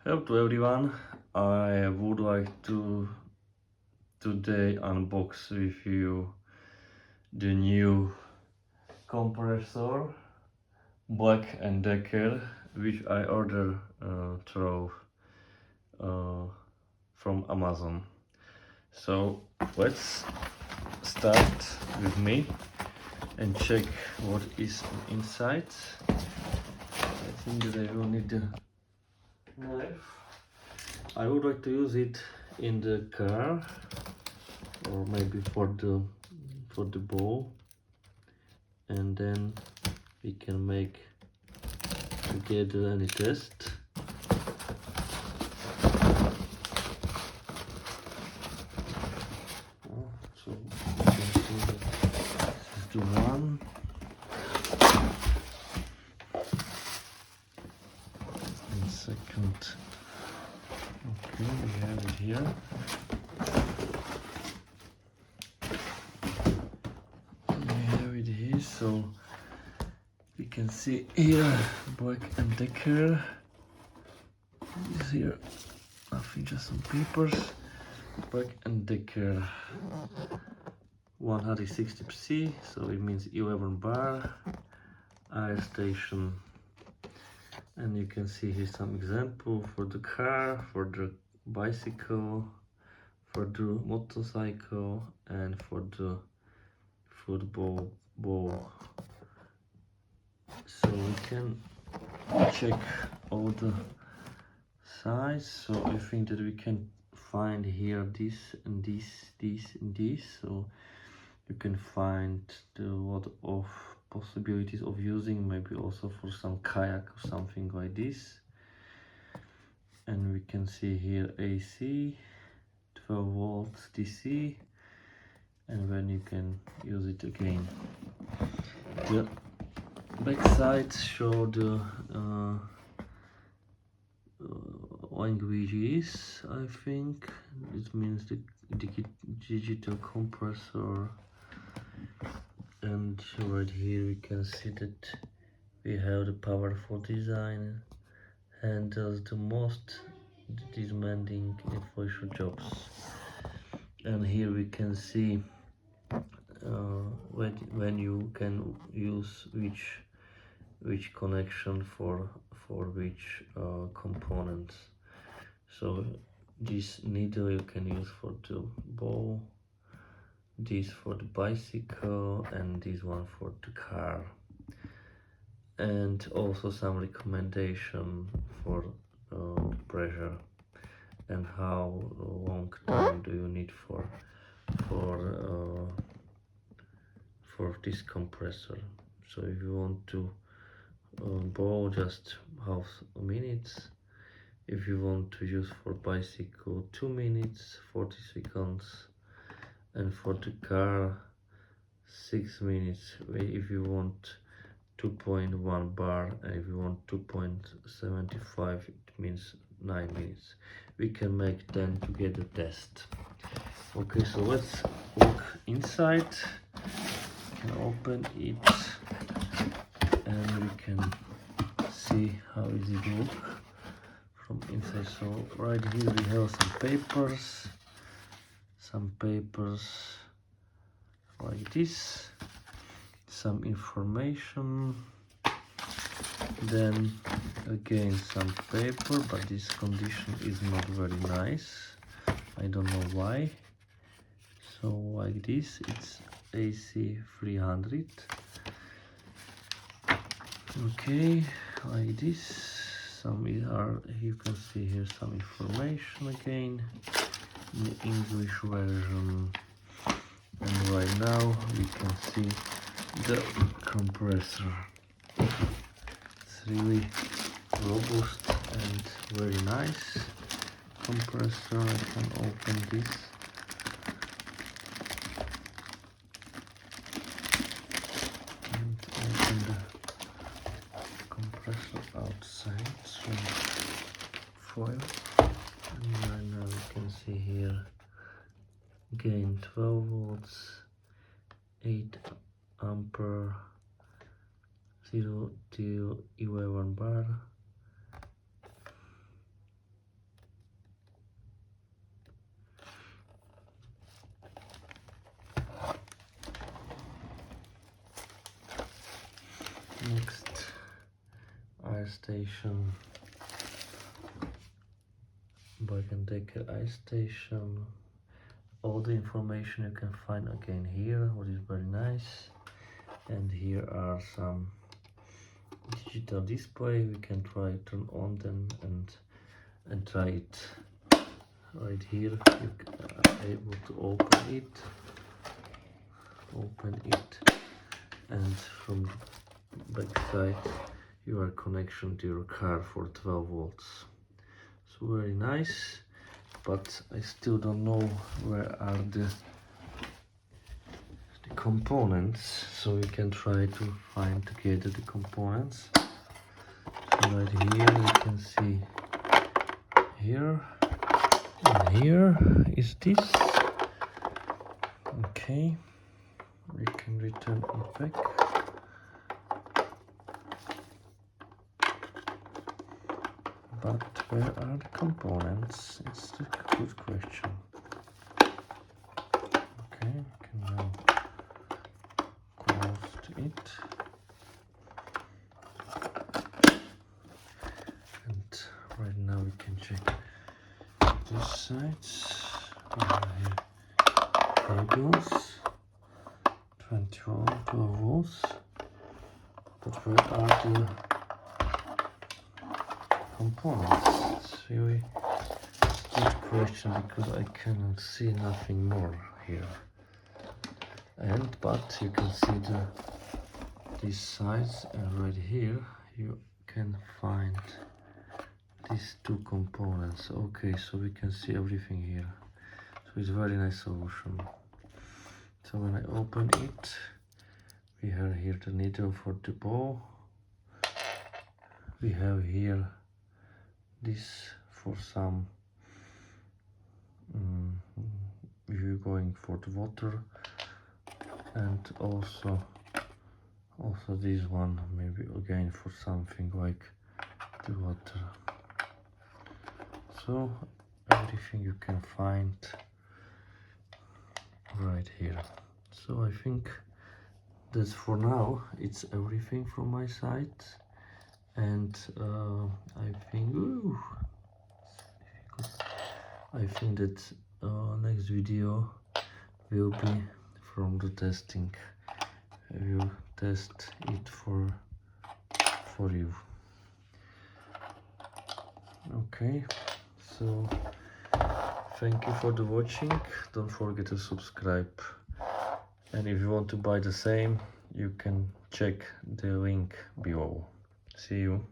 Hello to everyone. I would like to today unbox with you the new compressor BLACK+DECKER, which I ordered through from Amazon. So let's start with me and check what is inside. I think that I will need the knife. I would like to use it in the car or maybe for the bowl, and then we can make together any test. So you can see that this is the one. And second, okay, we have it here. So we can see here BLACK+DECKER is here. Nothing, just some papers. BLACK+DECKER 160C, so it means 11 bar air station. And you can see here some example for the car, for the bicycle, for the motorcycle, and for the football ball. So we can check all the size. So I think that we can find here this and this and this. So you can find a lot of possibilities of using, maybe also for some kayak or something like this. And we can see here AC, 12 volts DC, and then you can use it again. The back side show the languages. I think it means the digital compressor. And right here we can see that we have the powerful design, handles the most demanding inflation jobs. And here we can see when you can use which connection for which components. So this needle you can use for the ball, this for the bicycle, and this one for the car. And also some recommendation for pressure and how long time do you need for this compressor. So if you want to bowl, just half a minute. If you want to use for bicycle, 2 minutes 40 seconds, and for the car 6 minutes. If you want 2.1 bar, and if you want 2.75, it means 9 minutes. We can make then together test. Okay, so let's look inside. We can open it and we can see how does it look from inside. So right here we have some papers like this, some information, then again some paper, but this condition is not very nice. I don't know why. So like this, it's ASI300. Okay, like this. Some are, you can see here some information again in the English version. And right now we can see the compressor. It's really robust and very nice compressor. I can open this. And open the compressor outside through foil. And right now we can see here gain 12 volts, 8 ampere, 0 to 11 bar, station, BLACK+DECKER eye station. All the information you can find again here, what is very nice. And here are some digital display. We can try turn on them and try it. Right here you are able to open it, and from the back side you are connection to your car for 12 volts. So very nice, but I still don't know where are the components, so we can try to find together the components. So right here you can see here, and here is this. Okay, we can return it back. But where are the components? It's a good question. Okay, we can now close it. And right now we can check this side. We have here cables, 12 volts. But where are the components? It's really good question, because I cannot see nothing more here. But you can see these sides, and right here you can find these two components. Okay, so we can see everything here. So it's a very nice solution. So when I open it, we have here the needle for the bow. We have here this for some you're going for the water, and also this one maybe again for something like the water. So everything you can find right here. So I think that's for now. It's everything from my side, and I think that next video will be from the testing. I will test it for you. Okay, so thank you for the watching. Don't forget to subscribe, and if you want to buy the same, you can check the link below. See you.